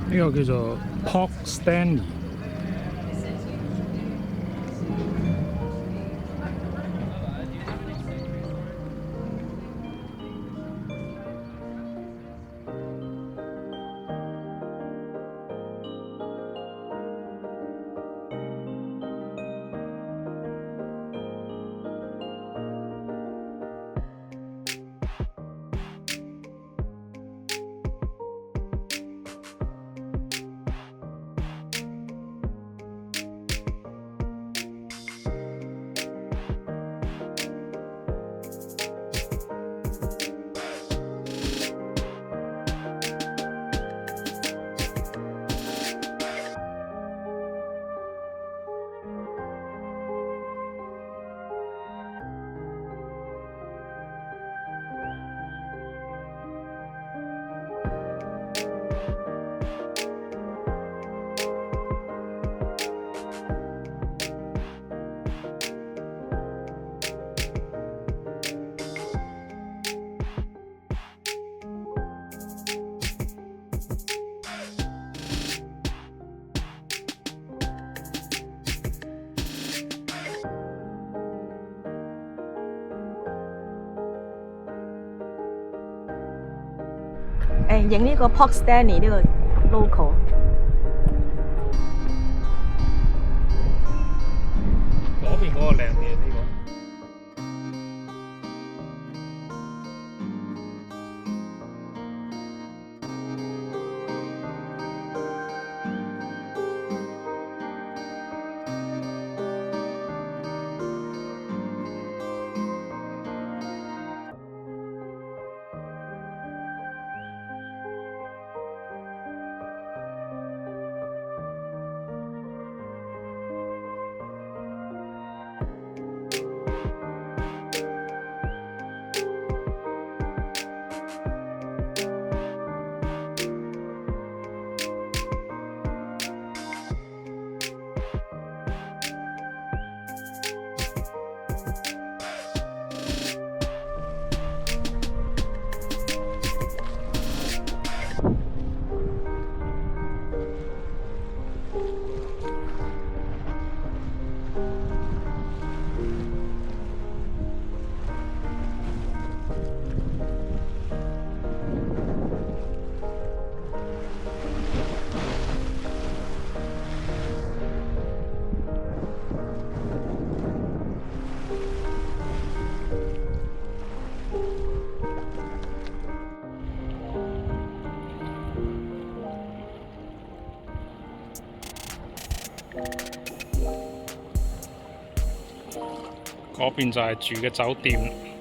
呢個叫做 Pork Stanley。影呢個 Pork Stanley 呢個 local。嗰邊嗰個靚啲呢個。嗰邊就係住嘅酒店。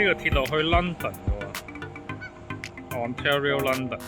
呢個鐵路去 London 嘅喎，Ontario London。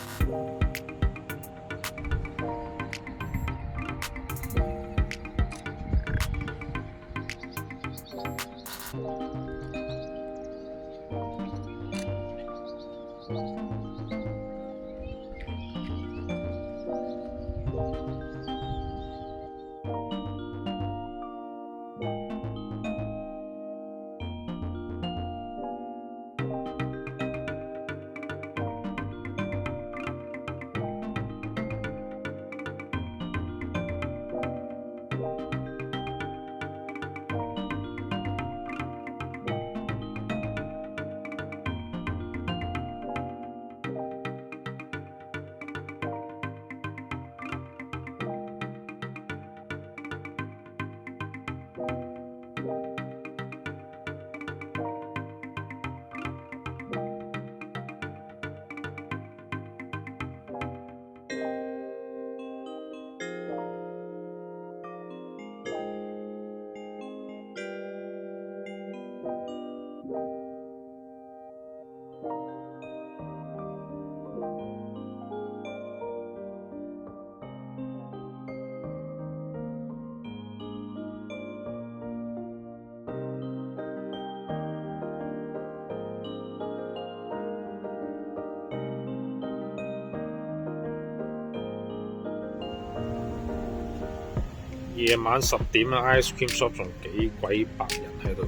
夜晚10點啊 ，ice cream shop 仲幾鬼白人喺度。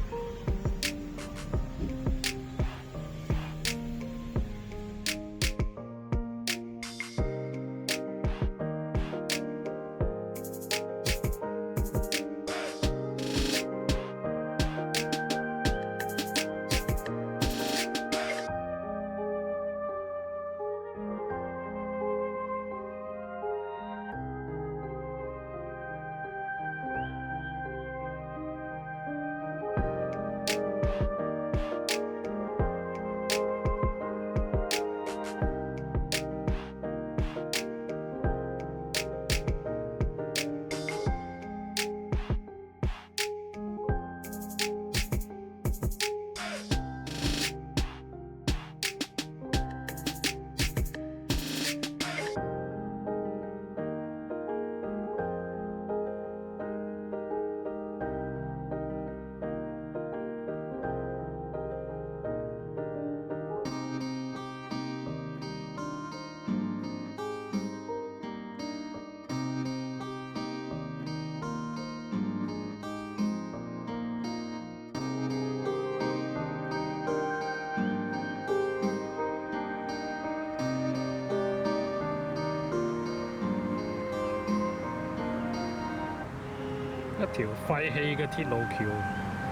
一條廢棄嘅鐵路橋，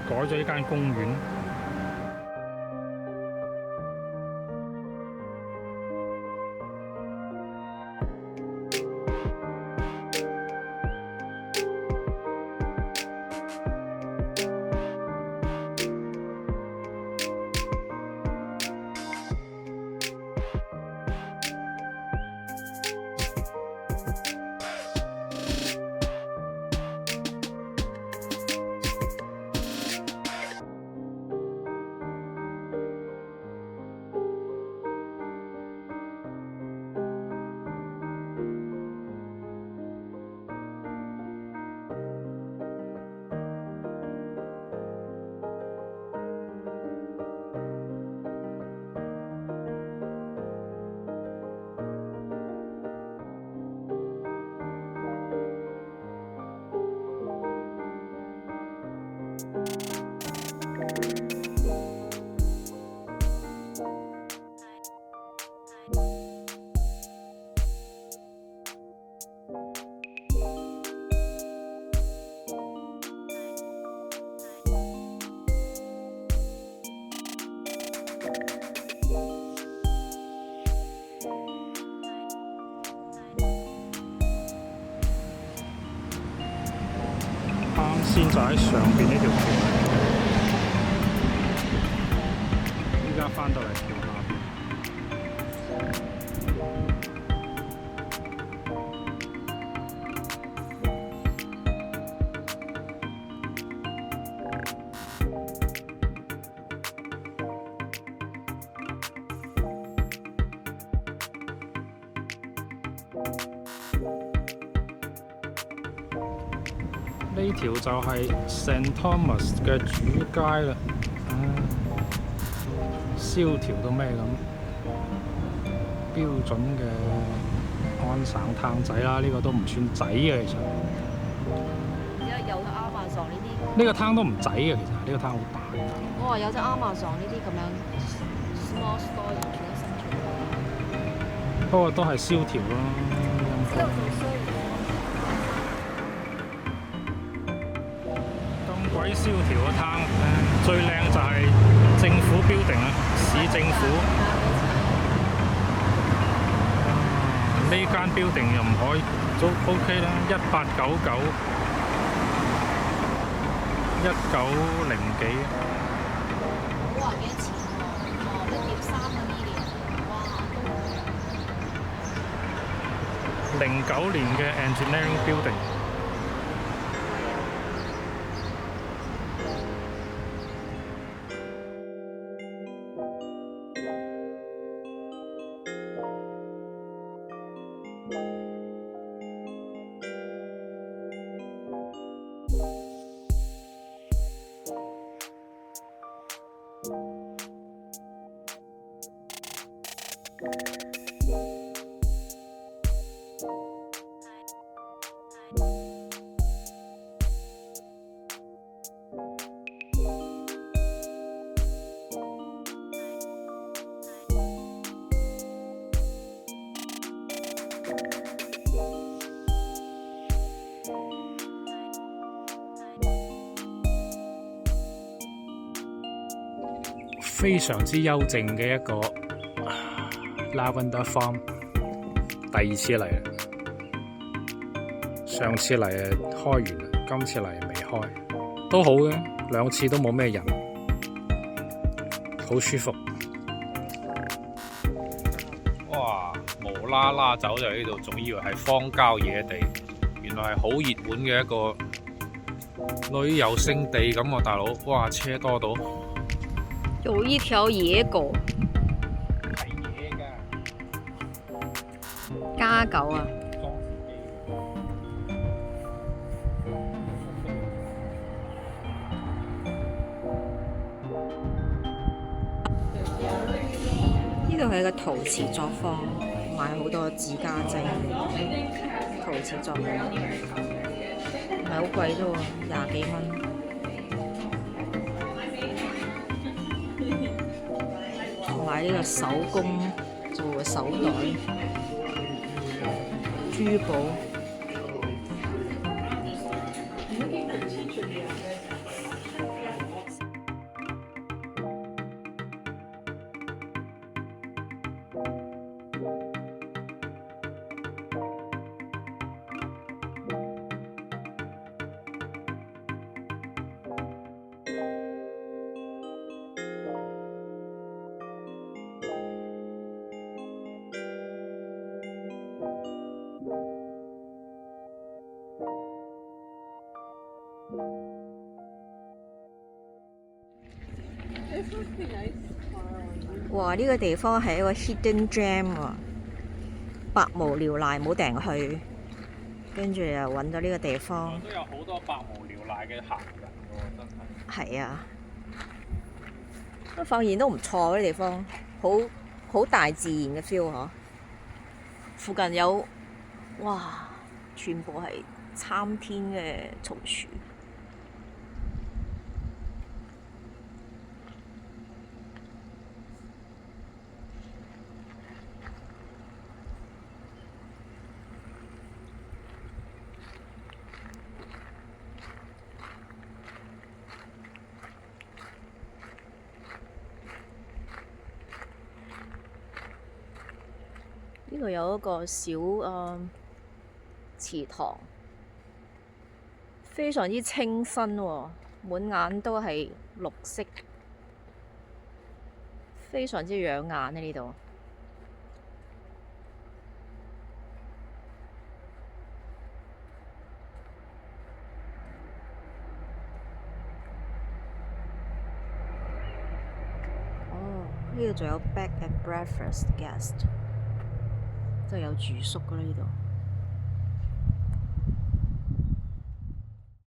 改咗呢間公園。啱先就喺上邊呢條橋，依家翻到嚟橋下邊。呢條就係 St Thomas 嘅主街啦，蕭條到咩咁？標準嘅安省攤仔啦，呢個都唔算仔嘅其實。而家有咗亞馬遜呢啲，呢個攤都唔仔嘅其實，呢個攤好大。我話有隻亞馬遜呢啲咁樣 small store 做得生存。不過都係蕭條咯。咁鬼蕭條嘅攤，最靚就係政府building啦，市政府。呢間 building 又唔可以都 OK 啦，1899，1900幾。哇！幾多錢喎？哦，1.3個 million，哇！ 09年嘅 engineering building。非常之幽靜嘅一個 Lavender Farm， 第二次嚟啦。上次嚟開完啦，今次嚟未開，都好嘅，兩次都冇咩人，好舒服。哇！無啦啦走就呢度，仲以為係荒郊野地，原來係好熱門嘅一個旅遊勝地咁喎，大佬！哇，車多到〜有一條野狗，係野㗎，家狗啊！呢度係個陶瓷作坊，賣好多指甲精、陶瓷作品，唔係好貴啫喎，20幾蚊。買呢個手工做嘅手袋、珠寶。哇！呢個地方係一個 hidden gem 啊，百無聊賴冇埞去，跟住又揾到呢個地方。都有好多百無聊賴嘅行人喎，真係。係啊，發現都唔錯嗰啲地方，好大自然嘅 feel 嗬。附近有哇，全部係參天嘅松樹。度有一個小祠堂，非常之清新喎，滿眼都係綠色，非常之養眼啊！呢度。呢度仲有 bed and breakfast guest，即係有住宿㗎啦呢度。